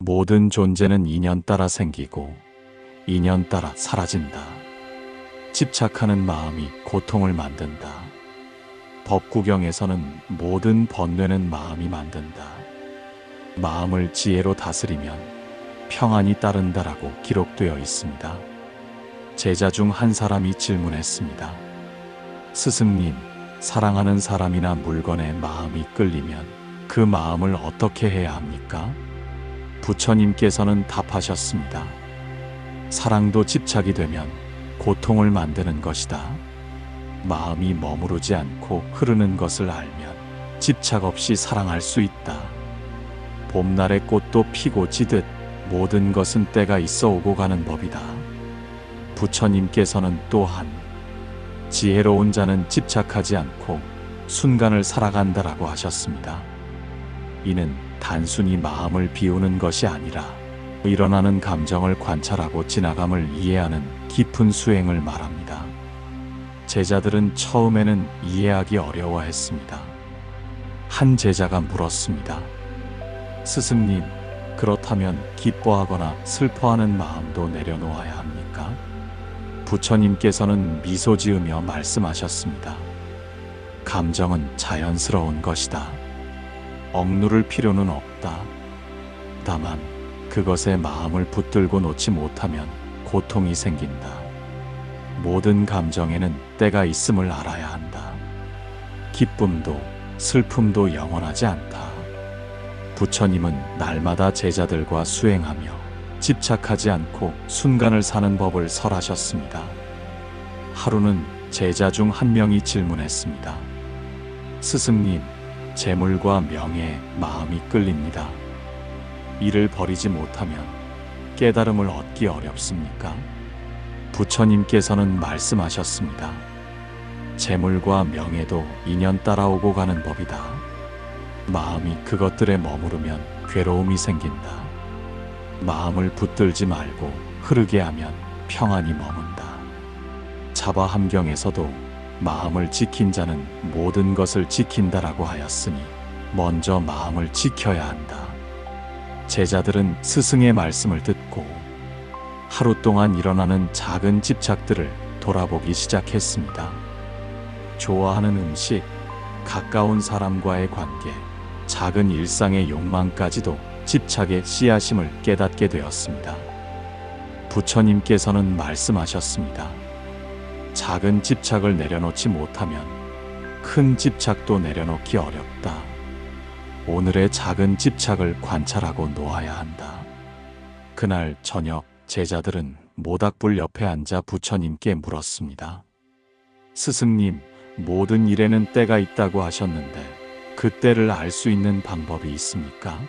모든 존재는 인연 따라 생기고 인연 따라 사라진다. 집착하는 마음이 고통을 만든다. 법구경에서는 모든 번뇌는 마음이 만든다. 마음을 지혜로 다스리면 평안이 따른다라고 기록되어 있습니다. 제자 중 한 사람이 질문했습니다. 스승님, 사랑하는 사람이나 물건에 마음이 끌리면 그 마음을 어떻게 해야 합니까? 부처님께서는 답하셨습니다. 사랑도 집착이 되면 고통을 만드는 것이다. 마음이 머무르지 않고 흐르는 것을 알면 집착 없이 사랑할 수 있다. 봄날의 꽃도 피고 지듯 모든 것은 때가 있어 오고 가는 법이다. 부처님께서는 또한 지혜로운 자는 집착하지 않고 순간을 살아간다라고 하셨습니다. 이는 단순히 마음을 비우는 것이 아니라 일어나는 감정을 관찰하고 지나감을 이해하는 깊은 수행을 말합니다. 제자들은 처음에는 이해하기 어려워했습니다. 한 제자가 물었습니다. 스승님, 그렇다면 기뻐하거나 슬퍼하는 마음도 내려놓아야 합니까? 부처님께서는 미소 지으며 말씀하셨습니다. 감정은 자연스러운 것이다. 억누를 필요는 없다. 다만 그것에 마음을 붙들고 놓지 못하면 고통이 생긴다. 모든 감정에는 때가 있음을 알아야 한다. 기쁨도 슬픔도 영원하지 않다. 부처님은 날마다 제자들과 수행하며 집착하지 않고 순간을 사는 법을 설하셨습니다. 하루는 제자 중 한 명이 질문했습니다. 스승님, 재물과 명예에 마음이 끌립니다. 이를 버리지 못하면 깨달음을 얻기 어렵습니까? 부처님께서는 말씀하셨습니다. 재물과 명예도 인연 따라오고 가는 법이다. 마음이 그것들에 머무르면 괴로움이 생긴다. 마음을 붙들지 말고 흐르게 하면 평안이 머문다. 자바함경에서도 마음을 지킨 자는 모든 것을 지킨다라고 하였으니 먼저 마음을 지켜야 한다. 제자들은 스승의 말씀을 듣고 하루 동안 일어나는 작은 집착들을 돌아보기 시작했습니다. 좋아하는 음식, 가까운 사람과의 관계, 작은 일상의 욕망까지도 집착의 씨앗임을 깨닫게 되었습니다. 부처님께서는 말씀하셨습니다. 작은 집착을 내려놓지 못하면 큰 집착도 내려놓기 어렵다. 오늘의 작은 집착을 관찰하고 놓아야 한다. 그날 저녁 제자들은 모닥불 옆에 앉아 부처님께 물었습니다. 스승님, 모든 일에는 때가 있다고 하셨는데 그 때를 알 수 있는 방법이 있습니까?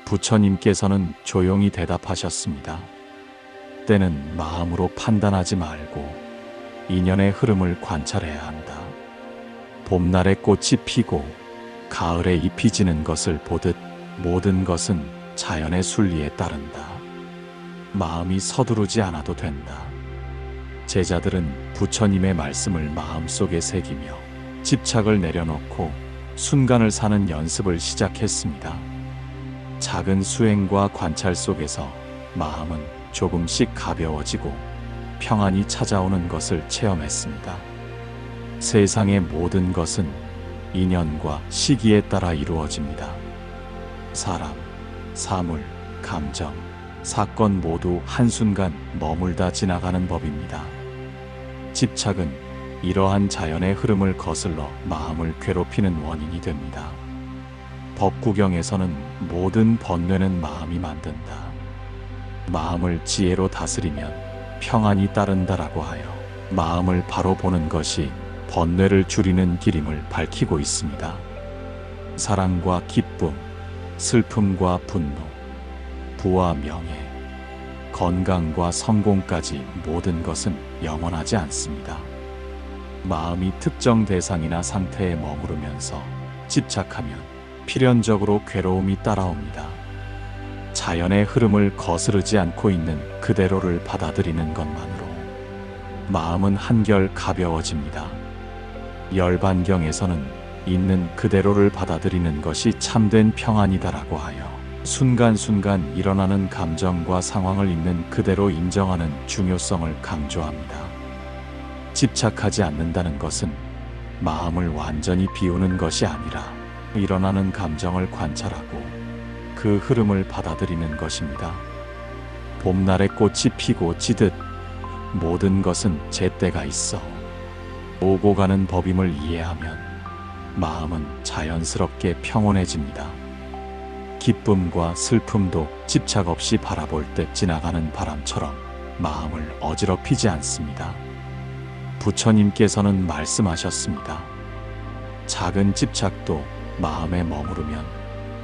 부처님께서는 조용히 대답하셨습니다. 때는 마음으로 판단하지 말고 인연의 흐름을 관찰해야 한다. 봄날에 꽃이 피고 가을에 잎이 지는 것을 보듯 모든 것은 자연의 순리에 따른다. 마음이 서두르지 않아도 된다. 제자들은 부처님의 말씀을 마음속에 새기며 집착을 내려놓고 순간을 사는 연습을 시작했습니다. 작은 수행과 관찰 속에서 마음은 조금씩 가벼워지고 평안이 찾아오는 것을 체험했습니다. 세상의 모든 것은 인연과 시기에 따라 이루어집니다. 사람, 사물, 감정, 사건 모두 한순간 머물다 지나가는 법입니다. 집착은 이러한 자연의 흐름을 거슬러 마음을 괴롭히는 원인이 됩니다. 법구경에서는 모든 번뇌는 마음이 만든다. 마음을 지혜로 다스리면 평안이 따른다라고 하여 마음을 바로 보는 것이 번뇌를 줄이는 길임을 밝히고 있습니다. 사랑과 기쁨, 슬픔과 분노, 부와 명예, 건강과 성공까지 모든 것은 영원하지 않습니다. 마음이 특정 대상이나 상태에 머무르면서 집착하면 필연적으로 괴로움이 따라옵니다. 자연의 흐름을 거스르지 않고 있는 그대로를 받아들이는 것만으로 마음은 한결 가벼워집니다. 열반경에서는 있는 그대로를 받아들이는 것이 참된 평안이다라고 하여 순간순간 일어나는 감정과 상황을 있는 그대로 인정하는 중요성을 강조합니다. 집착하지 않는다는 것은 마음을 완전히 비우는 것이 아니라 일어나는 감정을 관찰하고 그 흐름을 받아들이는 것입니다. 봄날에 꽃이 피고 지듯 모든 것은 제때가 있어 오고 가는 법임을 이해하면 마음은 자연스럽게 평온해집니다. 기쁨과 슬픔도 집착 없이 바라볼 때 지나가는 바람처럼 마음을 어지럽히지 않습니다. 부처님께서는 말씀하셨습니다. 작은 집착도 마음에 머무르면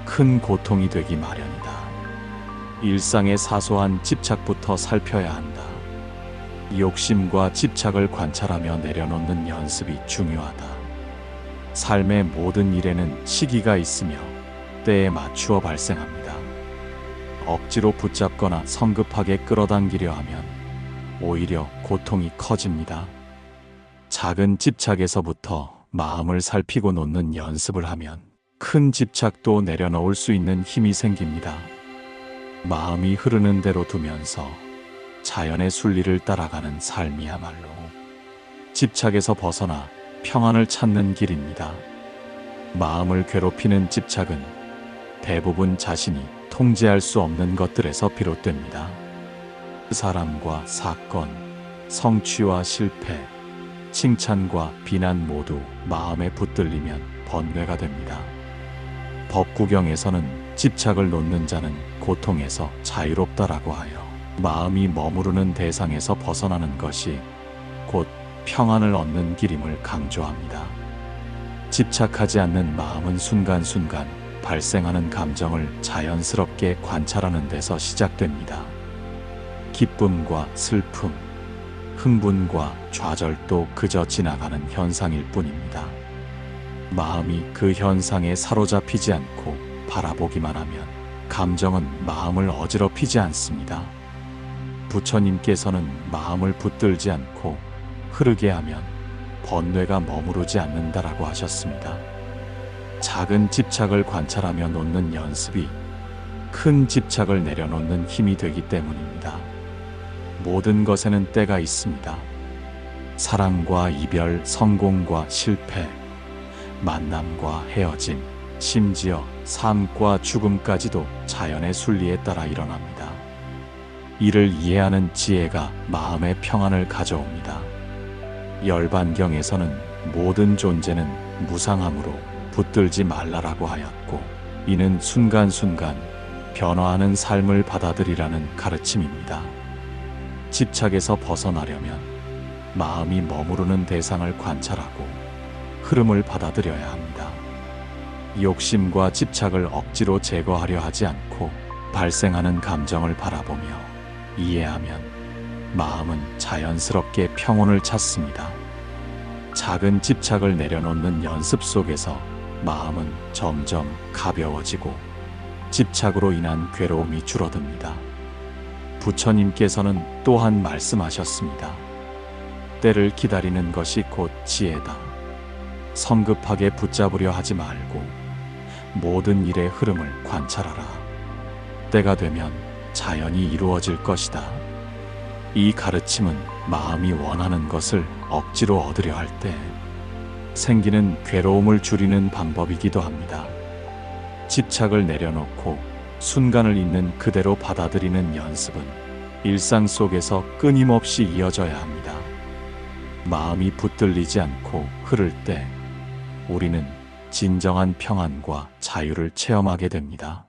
큰 고통이 되기 마련이다. 일상의 사소한 집착부터 살펴야 한다. 욕심과 집착을 관찰하며 내려놓는 연습이 중요하다. 삶의 모든 일에는 시기가 있으며 때에 맞추어 발생합니다. 억지로 붙잡거나 성급하게 끌어당기려 하면 오히려 고통이 커집니다. 작은 집착에서부터 마음을 살피고 놓는 연습을 하면 큰 집착도 내려놓을 수 있는 힘이 생깁니다. 마음이 흐르는 대로 두면서 자연의 순리를 따라가는 삶이야말로 집착에서 벗어나 평안을 찾는 길입니다. 마음을 괴롭히는 집착은 대부분 자신이 통제할 수 없는 것들에서 비롯됩니다. 사람과 사건, 성취와 실패, 칭찬과 비난 모두 마음에 붙들리면 번뇌가 됩니다. 법구경에서는 집착을 놓는 자는 고통에서 자유롭다라고 하여 마음이 머무르는 대상에서 벗어나는 것이 곧 평안을 얻는 길임을 강조합니다. 집착하지 않는 마음은 순간순간 발생하는 감정을 자연스럽게 관찰하는 데서 시작됩니다. 기쁨과 슬픔, 흥분과 좌절도 그저 지나가는 현상일 뿐입니다. 마음이 그 현상에 사로잡히지 않고 바라보기만 하면 감정은 마음을 어지럽히지 않습니다. 부처님께서는 마음을 붙들지 않고 흐르게 하면 번뇌가 머무르지 않는다라고 하셨습니다. 작은 집착을 관찰하며 놓는 연습이 큰 집착을 내려놓는 힘이 되기 때문입니다. 모든 것에는 때가 있습니다. 사랑과 이별, 성공과 실패, 만남과 헤어짐, 심지어 삶과 죽음까지도 자연의 순리에 따라 일어납니다. 이를 이해하는 지혜가 마음의 평안을 가져옵니다. 열반경에서는 모든 존재는 무상함으로 붙들지 말라라고 하였고, 이는 순간순간 변화하는 삶을 받아들이라는 가르침입니다. 집착에서 벗어나려면 마음이 머무르는 대상을 관찰하고 흐름을 받아들여야 합니다. 욕심과 집착을 억지로 제거하려 하지 않고 발생하는 감정을 바라보며 이해하면 마음은 자연스럽게 평온을 찾습니다. 작은 집착을 내려놓는 연습 속에서 마음은 점점 가벼워지고 집착으로 인한 괴로움이 줄어듭니다. 부처님께서는 또한 말씀하셨습니다. 때를 기다리는 것이 곧 지혜다. 성급하게 붙잡으려 하지 말고 모든 일의 흐름을 관찰하라. 때가 되면 자연히 이루어질 것이다. 이 가르침은 마음이 원하는 것을 억지로 얻으려 할 때 생기는 괴로움을 줄이는 방법이기도 합니다. 집착을 내려놓고 순간을 있는 그대로 받아들이는 연습은 일상 속에서 끊임없이 이어져야 합니다. 마음이 붙들리지 않고 흐를 때 우리는 진정한 평안과 자유를 체험하게 됩니다.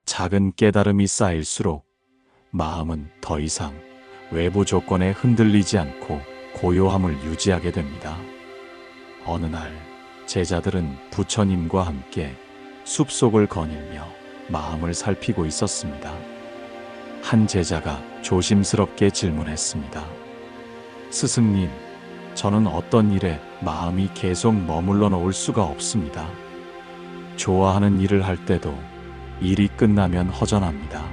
작은 깨달음이 쌓일수록 마음은 더 이상 외부 조건에 흔들리지 않고 고요함을 유지하게 됩니다. 어느 날 제자들은 부처님과 함께 숲속을 거닐며 마음을 살피고 있었습니다. 한 제자가 조심스럽게 질문했습니다. 스승님, 저는 어떤 일에 마음이 계속 머물러 놓을 수가 없습니다. 좋아하는 일을 할 때도 일이 끝나면 허전합니다.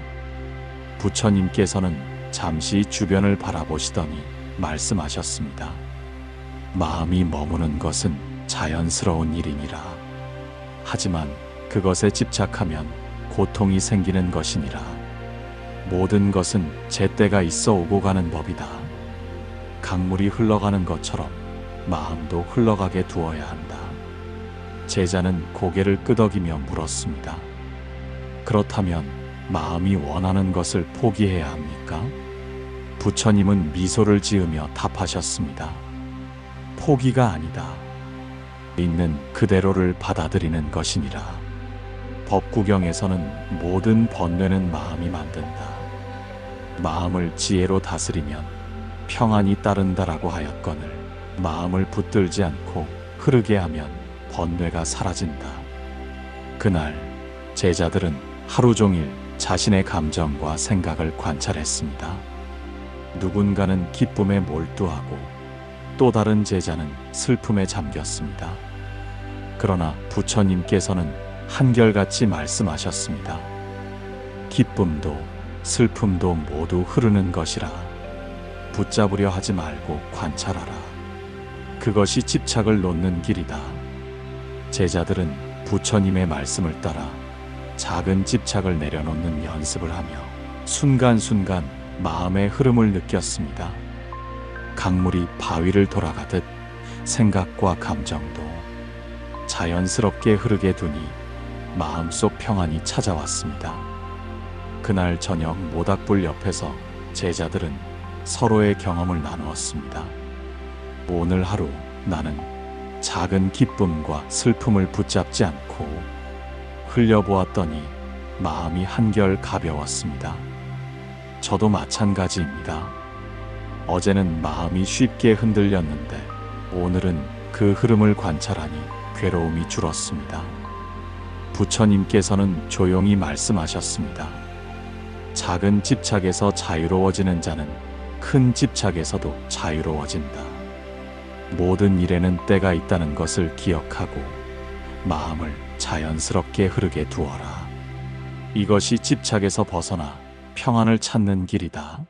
부처님께서는 잠시 주변을 바라보시더니 말씀하셨습니다. 마음이 머무는 것은 자연스러운 일이니라. 하지만 그것에 집착하면 고통이 생기는 것이니라. 모든 것은 제때가 있어 오고 가는 법이다. 강물이 흘러가는 것처럼 마음도 흘러가게 두어야 한다. 제자는 고개를 끄덕이며 물었습니다. 그렇다면 마음이 원하는 것을 포기해야 합니까? 부처님은 미소를 지으며 답하셨습니다. 포기가 아니다. 있는 그대로를 받아들이는 것이니라. 법구경에서는 모든 번뇌는 마음이 만든다. 마음을 지혜로 다스리면 평안이 따른다라고 하였거늘 마음을 붙들지 않고 흐르게 하면 번뇌가 사라진다. 그날 제자들은 하루 종일 자신의 감정과 생각을 관찰했습니다. 누군가는 기쁨에 몰두하고 또 다른 제자는 슬픔에 잠겼습니다. 그러나 부처님께서는 한결같이 말씀하셨습니다. 기쁨도 슬픔도 모두 흐르는 것이라. 붙잡으려 하지 말고 관찰하라. 그것이 집착을 놓는 길이다. 제자들은 부처님의 말씀을 따라 작은 집착을 내려놓는 연습을 하며 순간순간 마음의 흐름을 느꼈습니다. 강물이 바위를 돌아가듯 생각과 감정도 자연스럽게 흐르게 두니 마음속 평안이 찾아왔습니다. 그날 저녁 모닥불 옆에서 제자들은 서로의 경험을 나누었습니다. 오늘 하루 나는 작은 기쁨과 슬픔을 붙잡지 않고 흘려보았더니 마음이 한결 가벼웠습니다. 저도 마찬가지입니다. 어제는 마음이 쉽게 흔들렸는데 오늘은 그 흐름을 관찰하니 괴로움이 줄었습니다. 부처님께서는 조용히 말씀하셨습니다. 작은 집착에서 자유로워지는 자는 큰 집착에서도 자유로워진다. 모든 일에는 때가 있다는 것을 기억하고 마음을 자연스럽게 흐르게 두어라. 이것이 집착에서 벗어나 평안을 찾는 길이다.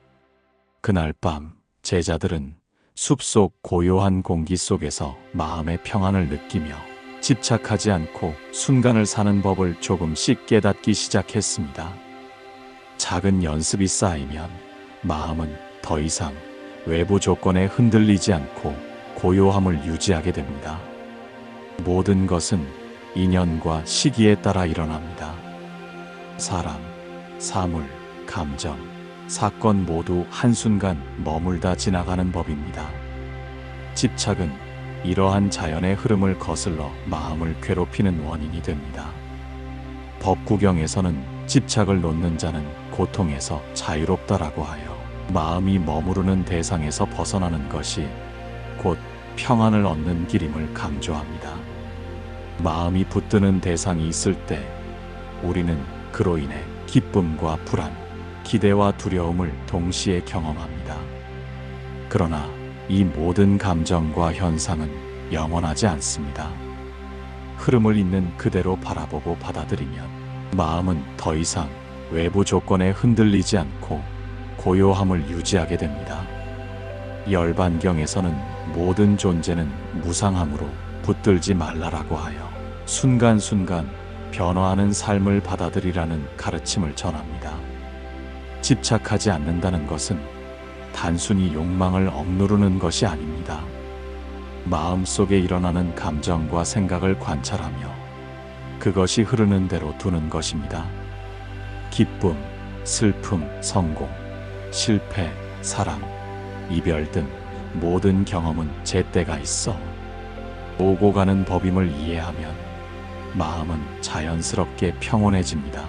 그날 밤 제자들은 숲속 고요한 공기 속에서 마음의 평안을 느끼며 집착하지 않고 순간을 사는 법을 조금씩 깨닫기 시작했습니다. 작은 연습이 쌓이면 마음은 더 이상 외부 조건에 흔들리지 않고 고요함을 유지하게 됩니다. 모든 것은 인연과 시기에 따라 일어납니다. 사람, 사물, 감정, 사건 모두 한순간 머물다 지나가는 법입니다. 집착은 이러한 자연의 흐름을 거슬러 마음을 괴롭히는 원인이 됩니다. 법구경에서는 집착을 놓는 자는 고통에서 자유롭다라고 하여 마음이 머무르는 대상에서 벗어나는 것이 곧 평안을 얻는 길임을 강조합니다. 마음이 붙드는 대상이 있을 때 우리는 그로 인해 기쁨과 불안, 기대와 두려움을 동시에 경험합니다. 그러나 이 모든 감정과 현상은 영원하지 않습니다. 흐름을 있는 그대로 바라보고 받아들이면 마음은 더 이상 외부 조건에 흔들리지 않고 고요함을 유지하게 됩니다. 열반경에서는 모든 존재는 무상함으로 붙들지 말라라고 하여 순간순간 변화하는 삶을 받아들이라는 가르침을 전합니다. 집착하지 않는다는 것은 단순히 욕망을 억누르는 것이 아닙니다. 마음속에 일어나는 감정과 생각을 관찰하며 그것이 흐르는 대로 두는 것입니다. 기쁨, 슬픔, 성공, 실패, 사랑, 이별 등 모든 경험은 제때가 있어 오고 가는 법임을 이해하면 마음은 자연스럽게 평온해집니다.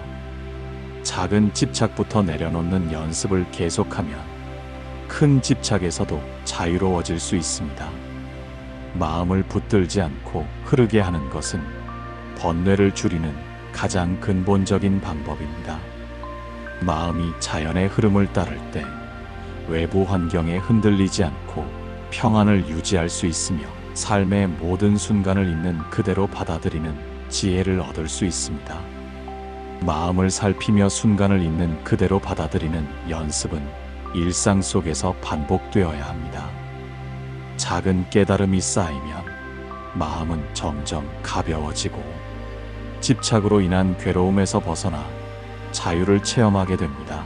작은 집착부터 내려놓는 연습을 계속하면 큰 집착에서도 자유로워질 수 있습니다. 마음을 붙들지 않고 흐르게 하는 것은 번뇌를 줄이는 가장 근본적인 방법입니다. 마음이 자연의 흐름을 따를 때 외부 환경에 흔들리지 않고 평안을 유지할 수 있으며 삶의 모든 순간을 있는 그대로 받아들이는 지혜를 얻을 수 있습니다. 마음을 살피며 순간을 있는 그대로 받아들이는 연습은 일상 속에서 반복되어야 합니다. 작은 깨달음이 쌓이면 마음은 점점 가벼워지고 집착으로 인한 괴로움에서 벗어나 자유를 체험하게 됩니다.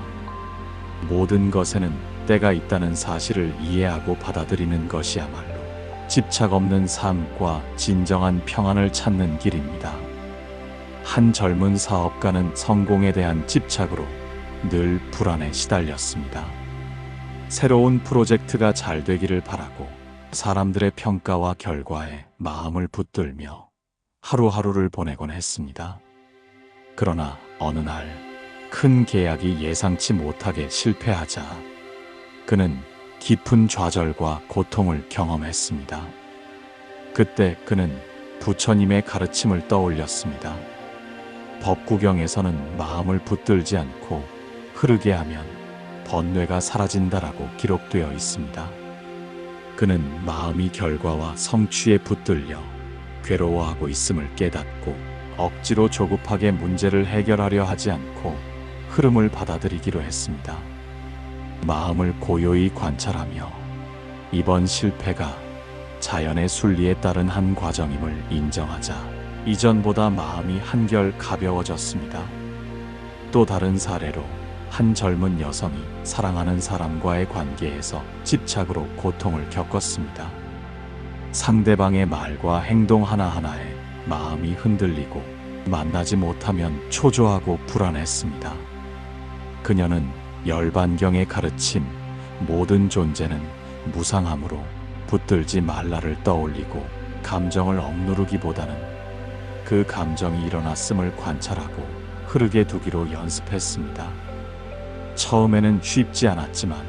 모든 것에는 때가 있다는 사실을 이해하고 받아들이는 것이야말로 집착 없는 삶과 진정한 평안을 찾는 길입니다. 한 젊은 사업가는 성공에 대한 집착으로 늘 불안에 시달렸습니다. 새로운 프로젝트가 잘 되기를 바라고 사람들의 평가와 결과에 마음을 붙들며 하루하루를 보내곤 했습니다. 그러나 어느 날 큰 계약이 예상치 못하게 실패하자 그는 깊은 좌절과 고통을 경험했습니다. 그때 그는 부처님의 가르침을 떠올렸습니다. 법구경에서는 마음을 붙들지 않고 흐르게 하면 번뇌가 사라진다라고 기록되어 있습니다. 그는 마음이 결과와 성취에 붙들려 괴로워하고 있음을 깨닫고 억지로 조급하게 문제를 해결하려 하지 않고 흐름을 받아들이기로 했습니다. 마음을 고요히 관찰하며 이번 실패가 자연의 순리에 따른 한 과정임을 인정하자 이전보다 마음이 한결 가벼워졌습니다. 또 다른 사례로 한 젊은 여성이 사랑하는 사람과의 관계에서 집착으로 고통을 겪었습니다. 상대방의 말과 행동 하나하나에 마음이 흔들리고 만나지 못하면 초조하고 불안했습니다. 그녀는 열반경의 가르침, 모든 존재는 무상함으로 붙들지 말라를 떠올리고 감정을 억누르기보다는 그 감정이 일어났음을 관찰하고 흐르게 두기로 연습했습니다. 처음에는 쉽지 않았지만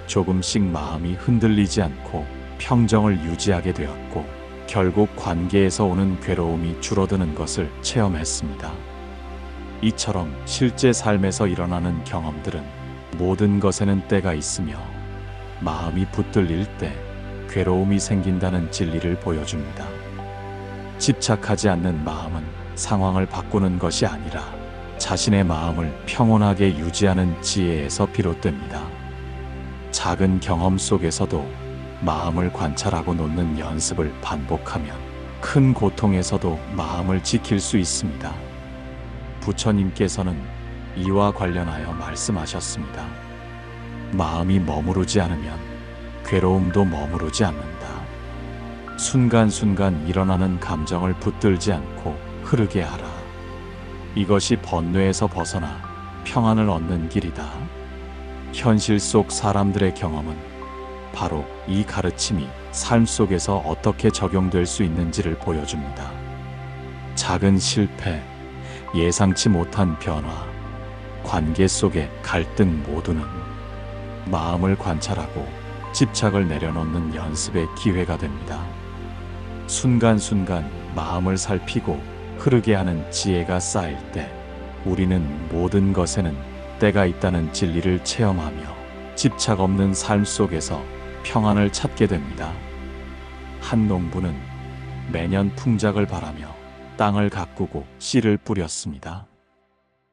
조금씩 마음이 흔들리지 않고 평정을 유지하게 되었고 결국 관계에서 오는 괴로움이 줄어드는 것을 체험했습니다. 이처럼 실제 삶에서 일어나는 경험들은 모든 것에는 때가 있으며 마음이 붙들릴 때 괴로움이 생긴다는 진리를 보여줍니다. 집착하지 않는 마음은 상황을 바꾸는 것이 아니라 자신의 마음을 평온하게 유지하는 지혜에서 비롯됩니다. 작은 경험 속에서도 마음을 관찰하고 놓는 연습을 반복하면 큰 고통에서도 마음을 지킬 수 있습니다. 부처님께서는 이와 관련하여 말씀하셨습니다. 마음이 머무르지 않으면 괴로움도 머무르지 않는다. 순간순간 일어나는 감정을 붙들지 않고 흐르게 하라. 이것이 번뇌에서 벗어나 평안을 얻는 길이다. 현실 속 사람들의 경험은 바로 이 가르침이 삶 속에서 어떻게 적용될 수 있는지를 보여줍니다. 작은 실패, 예상치 못한 변화, 관계 속의 갈등 모두는 마음을 관찰하고 집착을 내려놓는 연습의 기회가 됩니다. 순간순간 마음을 살피고 흐르게 하는 지혜가 쌓일 때 우리는 모든 것에는 때가 있다는 진리를 체험하며 집착 없는 삶 속에서 평안을 찾게 됩니다. 한 농부는 매년 풍작을 바라며 땅을 가꾸고 씨를 뿌렸습니다.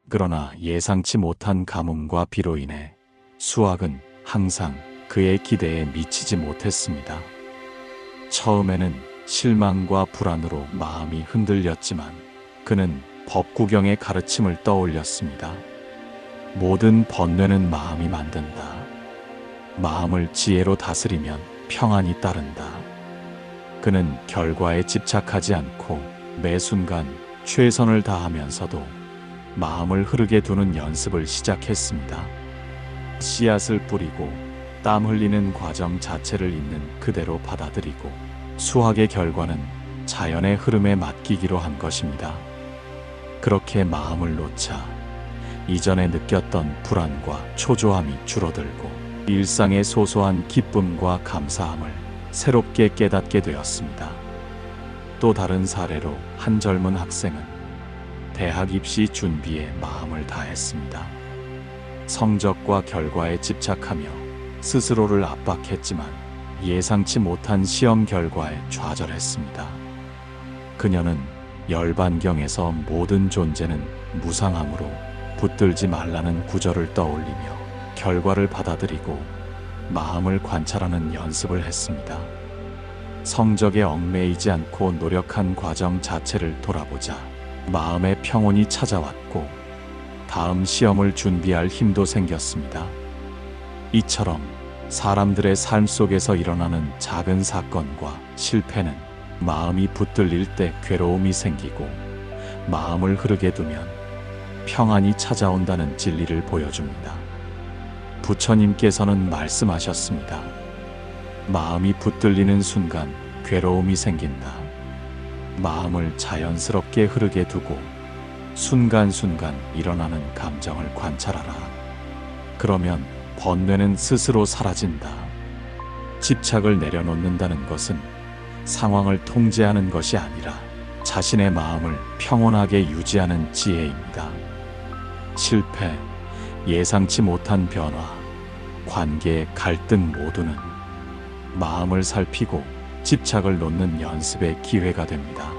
그러나 예상치 못한 가뭄과 비로 인해 수확은 항상 그의 기대에 미치지 못했습니다. 처음에는 실망과 불안으로 마음이 흔들렸지만 그는 법구경의 가르침을 떠올렸습니다. 모든 번뇌는 마음이 만든다. 마음을 지혜로 다스리면 평안이 따른다. 그는 결과에 집착하지 않고 매 순간 최선을 다하면서도 마음을 흐르게 두는 연습을 시작했습니다. 씨앗을 뿌리고 땀 흘리는 과정 자체를 있는 그대로 받아들이고 수확의 결과는 자연의 흐름에 맡기기로 한 것입니다. 그렇게 마음을 놓자 이전에 느꼈던 불안과 초조함이 줄어들고 일상의 소소한 기쁨과 감사함을 새롭게 깨닫게 되었습니다. 또 다른 사례로 한 젊은 학생은 대학 입시 준비에 마음을 다했습니다. 성적과 결과에 집착하며 스스로를 압박했지만 예상치 못한 시험 결과에 좌절했습니다. 그녀는 열반경에서 모든 존재는 무상함으로 붙들지 말라는 구절을 떠올리며 결과를 받아들이고 마음을 관찰하는 연습을 했습니다. 성적에 얽매이지 않고 노력한 과정 자체를 돌아보자 마음의 평온이 찾아왔고 다음 시험을 준비할 힘도 생겼습니다. 이처럼 사람들의 삶 속에서 일어나는 작은 사건과 실패는 마음이 붙들릴 때 괴로움이 생기고 마음을 흐르게 두면 평안이 찾아온다는 진리를 보여줍니다. 부처님께서는 말씀하셨습니다. 마음이 붙들리는 순간 괴로움이 생긴다. 마음을 자연스럽게 흐르게 두고 순간순간 일어나는 감정을 관찰하라. 그러면 번뇌는 스스로 사라진다. 집착을 내려놓는다는 것은 상황을 통제하는 것이 아니라 자신의 마음을 평온하게 유지하는 지혜입니다. 실패, 예상치 못한 변화, 관계의 갈등 모두는 마음을 살피고 집착을 놓는 연습의 기회가 됩니다.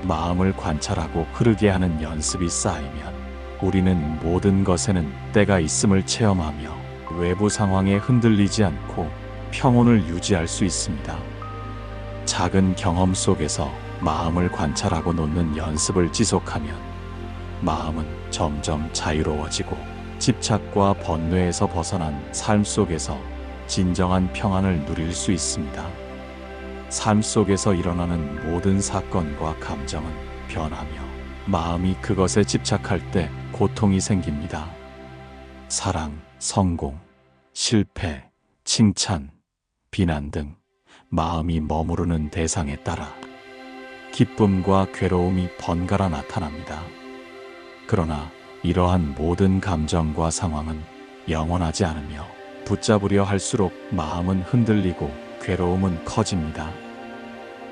마음을 관찰하고 흐르게 하는 연습이 쌓이면 우리는 모든 것에는 때가 있음을 체험하며 외부 상황에 흔들리지 않고 평온을 유지할 수 있습니다. 작은 경험 속에서 마음을 관찰하고 놓는 연습을 지속하면 마음은 점점 자유로워지고 집착과 번뇌에서 벗어난 삶 속에서 진정한 평안을 누릴 수 있습니다. 삶 속에서 일어나는 모든 사건과 감정은 변하며 마음이 그것에 집착할 때 고통이 생깁니다. 사랑, 성공, 실패, 칭찬, 비난 등 마음이 머무르는 대상에 따라 기쁨과 괴로움이 번갈아 나타납니다. 그러나 이러한 모든 감정과 상황은 영원하지 않으며 붙잡으려 할수록 마음은 흔들리고 괴로움은 커집니다.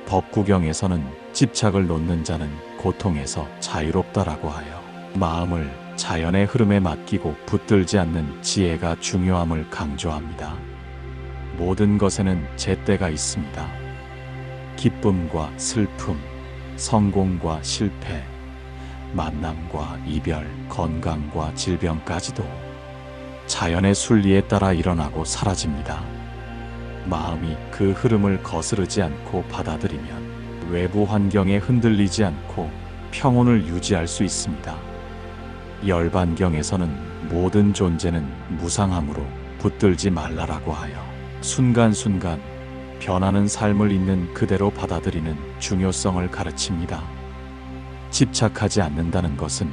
법구경에서는 집착을 놓는 자는 고통에서 자유롭다라고 하여 마음을 자연의 흐름에 맡기고 붙들지 않는 지혜가 중요함을 강조합니다. 모든 것에는 제때가 있습니다. 기쁨과 슬픔, 성공과 실패, 만남과 이별, 건강과 질병까지도 자연의 순리에 따라 일어나고 사라집니다. 마음이 그 흐름을 거스르지 않고 받아들이면 외부 환경에 흔들리지 않고 평온을 유지할 수 있습니다. 열반경에서는 모든 존재는 무상함으로 붙들지 말라라고 하여 순간순간 변하는 삶을 있는 그대로 받아들이는 중요성을 가르칩니다. 집착하지 않는다는 것은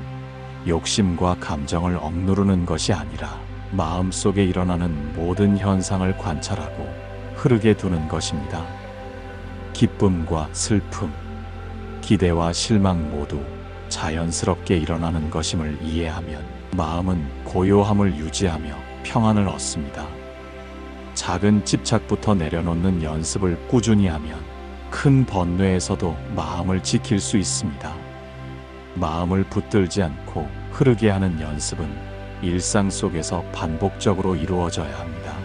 욕심과 감정을 억누르는 것이 아니라 마음속에 일어나는 모든 현상을 관찰하고 흐르게 두는 것입니다. 기쁨과 슬픔, 기대와 실망 모두 자연스럽게 일어나는 것임을 이해하면 마음은 고요함을 유지하며 평안을 얻습니다. 작은 집착부터 내려놓는 연습을 꾸준히 하면 큰 번뇌에서도 마음을 지킬 수 있습니다. 마음을 붙들지 않고 흐르게 하는 연습은 일상 속에서 반복적으로 이루어져야 합니다.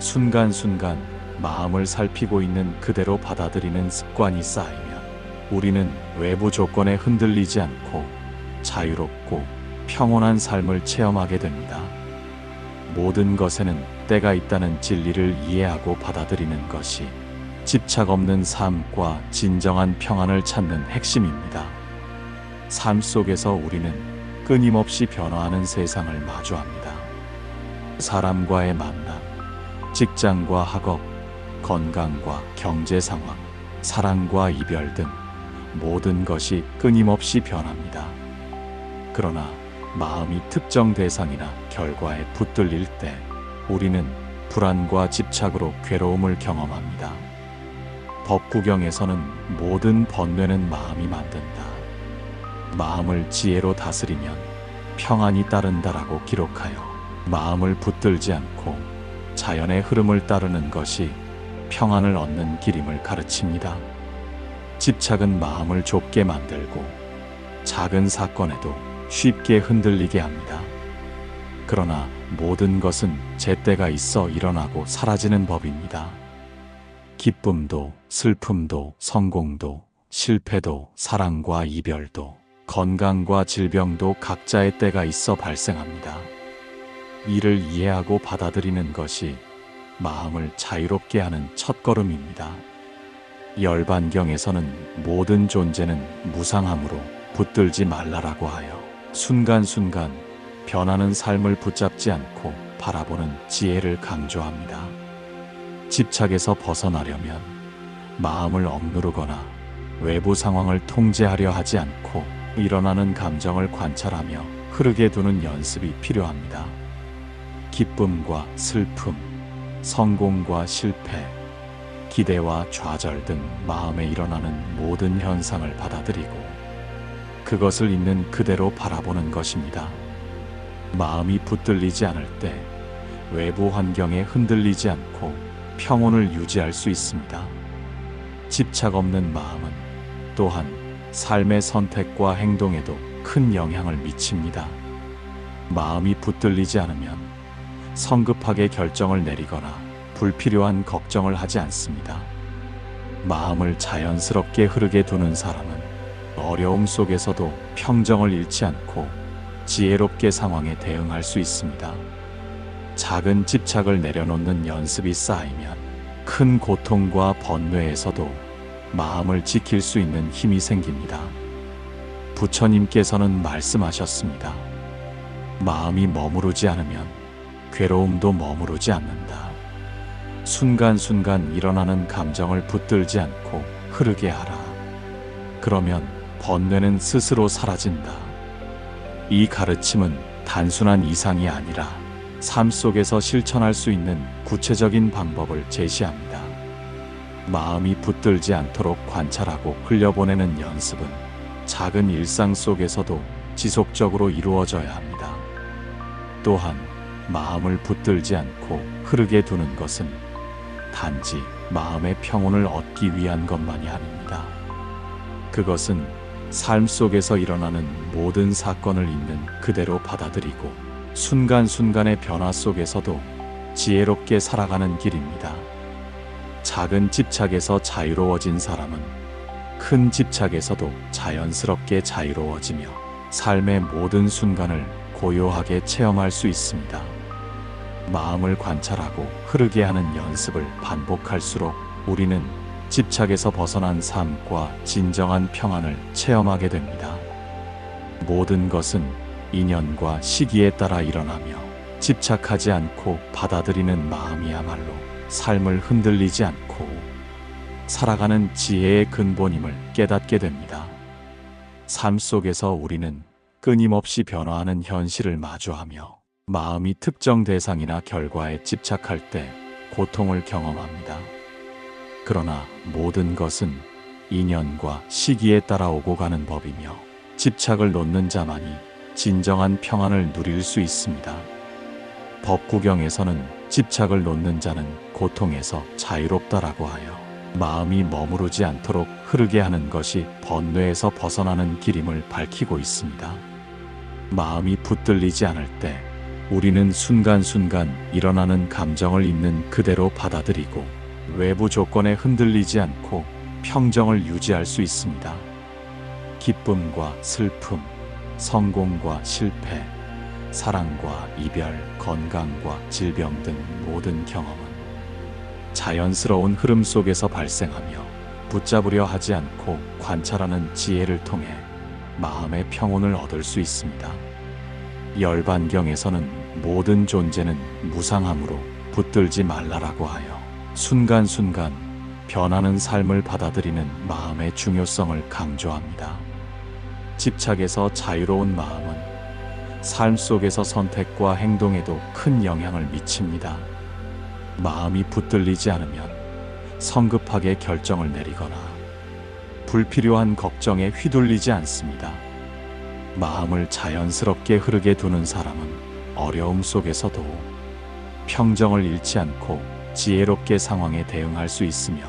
순간순간 마음을 살피고 있는 그대로 받아들이는 습관이 쌓이면 우리는 외부 조건에 흔들리지 않고 자유롭고 평온한 삶을 체험하게 됩니다. 모든 것에는 때가 있다는 진리를 이해하고 받아들이는 것이 집착 없는 삶과 진정한 평안을 찾는 핵심입니다. 삶 속에서 우리는 끊임없이 변화하는 세상을 마주합니다. 사람과의 만남, 직장과 학업, 건강과 경제 상황, 사랑과 이별 등 모든 것이 끊임없이 변합니다. 그러나 마음이 특정 대상이나 결과에 붙들릴 때 우리는 불안과 집착으로 괴로움을 경험합니다. 법구경에서는 모든 번뇌는 마음이 만든다. 마음을 지혜로 다스리면 평안이 따른다라고 기록하여 마음을 붙들지 않고 자연의 흐름을 따르는 것이 평안을 얻는 길임을 가르칩니다. 집착은 마음을 좁게 만들고 작은 사건에도 쉽게 흔들리게 합니다. 그러나 모든 것은 제때가 있어 일어나고 사라지는 법입니다. 기쁨도 슬픔도 성공도 실패도 사랑과 이별도 건강과 질병도 각자의 때가 있어 발생합니다. 이를 이해하고 받아들이는 것이 마음을 자유롭게 하는 첫걸음입니다. 열반경에서는 모든 존재는 무상함으로 붙들지 말라라고 하여 순간순간 변하는 삶을 붙잡지 않고 바라보는 지혜를 강조합니다. 집착에서 벗어나려면 마음을 억누르거나 외부 상황을 통제하려 하지 않고 일어나는 감정을 관찰하며 흐르게 두는 연습이 필요합니다. 기쁨과 슬픔, 성공과 실패, 기대와 좌절 등 마음에 일어나는 모든 현상을 받아들이고 그것을 있는 그대로 바라보는 것입니다. 마음이 붙들리지 않을 때 외부 환경에 흔들리지 않고 평온을 유지할 수 있습니다. 집착 없는 마음은 또한 삶의 선택과 행동에도 큰 영향을 미칩니다. 마음이 붙들리지 않으면 성급하게 결정을 내리거나 불필요한 걱정을 하지 않습니다. 마음을 자연스럽게 흐르게 두는 사람은 어려움 속에서도 평정을 잃지 않고 지혜롭게 상황에 대응할 수 있습니다. 작은 집착을 내려놓는 연습이 쌓이면 큰 고통과 번뇌에서도 마음을 지킬 수 있는 힘이 생깁니다. 부처님께서는 말씀하셨습니다. 마음이 머무르지 않으면 괴로움도 머무르지 않는다. 순간순간 일어나는 감정을 붙들지 않고 흐르게 하라. 그러면 번뇌는 스스로 사라진다. 이 가르침은 단순한 이상이 아니라 삶 속에서 실천할 수 있는 구체적인 방법을 제시합니다. 마음이 붙들지 않도록 관찰하고 흘려보내는 연습은 작은 일상 속에서도 지속적으로 이루어져야 합니다. 또한 마음을 붙들지 않고 흐르게 두는 것은 단지 마음의 평온을 얻기 위한 것만이 아닙니다. 그것은 삶 속에서 일어나는 모든 사건을 있는 그대로 받아들이고 순간순간의 변화 속에서도 지혜롭게 살아가는 길입니다. 작은 집착에서 자유로워진 사람은 큰 집착에서도 자연스럽게 자유로워지며 삶의 모든 순간을 고요하게 체험할 수 있습니다. 마음을 관찰하고 흐르게 하는 연습을 반복할수록 우리는 집착에서 벗어난 삶과 진정한 평안을 체험하게 됩니다. 모든 것은 인연과 시기에 따라 일어나며 집착하지 않고 받아들이는 마음이야말로 삶을 흔들리지 않고 살아가는 지혜의 근본임을 깨닫게 됩니다. 삶 속에서 우리는 끊임없이 변화하는 현실을 마주하며 마음이 특정 대상이나 결과에 집착할 때 고통을 경험합니다. 그러나 모든 것은 인연과 시기에 따라 오고 가는 법이며 집착을 놓는 자만이 진정한 평안을 누릴 수 있습니다. 법구경에서는 집착을 놓는 자는 고통에서 자유롭다라고 하여 마음이 머무르지 않도록 흐르게 하는 것이 번뇌에서 벗어나는 길임을 밝히고 있습니다. 마음이 붙들리지 않을 때 우리는 순간순간 일어나는 감정을 있는 그대로 받아들이고 외부 조건에 흔들리지 않고 평정을 유지할 수 있습니다. 기쁨과 슬픔, 성공과 실패, 사랑과 이별, 건강과 질병 등 모든 경험은 자연스러운 흐름 속에서 발생하며 붙잡으려 하지 않고 관찰하는 지혜를 통해 마음의 평온을 얻을 수 있습니다. 열반경에서는 모든 존재는 무상함으로 붙들지 말라라고 하여 순간순간 변하는 삶을 받아들이는 마음의 중요성을 강조합니다. 집착에서 자유로운 마음은 삶 속에서 선택과 행동에도 큰 영향을 미칩니다. 마음이 붙들리지 않으면 성급하게 결정을 내리거나 불필요한 걱정에 휘둘리지 않습니다. 마음을 자연스럽게 흐르게 두는 사람은 어려움 속에서도 평정을 잃지 않고 지혜롭게 상황에 대응할 수 있으며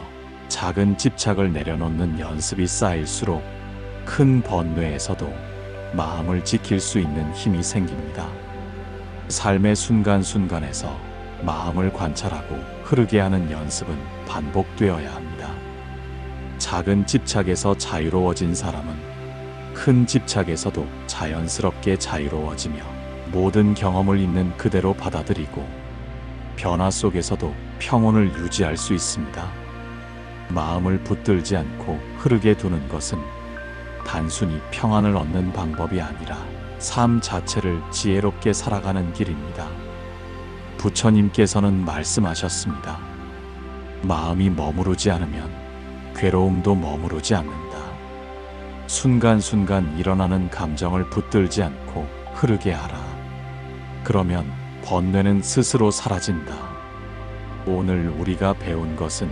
작은 집착을 내려놓는 연습이 쌓일수록 큰 번뇌에서도 마음을 지킬 수 있는 힘이 생깁니다. 삶의 순간순간에서 마음을 관찰하고 흐르게 하는 연습은 반복되어야 합니다. 작은 집착에서 자유로워진 사람은 큰 집착에서도 자연스럽게 자유로워지며 모든 경험을 있는 그대로 받아들이고 변화 속에서도 평온을 유지할 수 있습니다. 마음을 붙들지 않고 흐르게 두는 것은 단순히 평안을 얻는 방법이 아니라 삶 자체를 지혜롭게 살아가는 길입니다. 부처님께서는 말씀하셨습니다. 마음이 머무르지 않으면 괴로움도 머무르지 않는다. 순간순간 일어나는 감정을 붙들지 않고 흐르게 하라. 그러면 번뇌는 스스로 사라진다. 오늘 우리가 배운 것은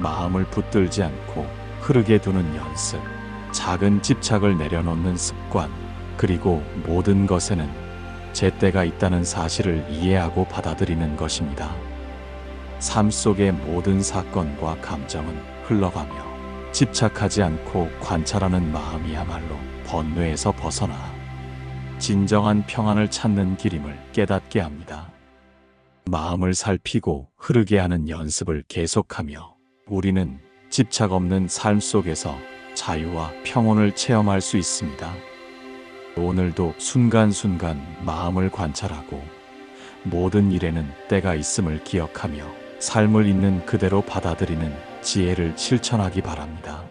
마음을 붙들지 않고 흐르게 두는 연습, 작은 집착을 내려놓는 습관, 그리고 모든 것에는 제때가 있다는 사실을 이해하고 받아들이는 것입니다. 삶 속의 모든 사건과 감정은 흘러가며 집착하지 않고 관찰하는 마음이야말로 번뇌에서 벗어나 진정한 평안을 찾는 길임을 깨닫게 합니다. 마음을 살피고 흐르게 하는 연습을 계속하며 우리는 집착 없는 삶 속에서 자유와 평온을 체험할 수 있습니다. 오늘도 순간순간 마음을 관찰하고 모든 일에는 때가 있음을 기억하며 삶을 있는 그대로 받아들이는 지혜를 실천하기 바랍니다.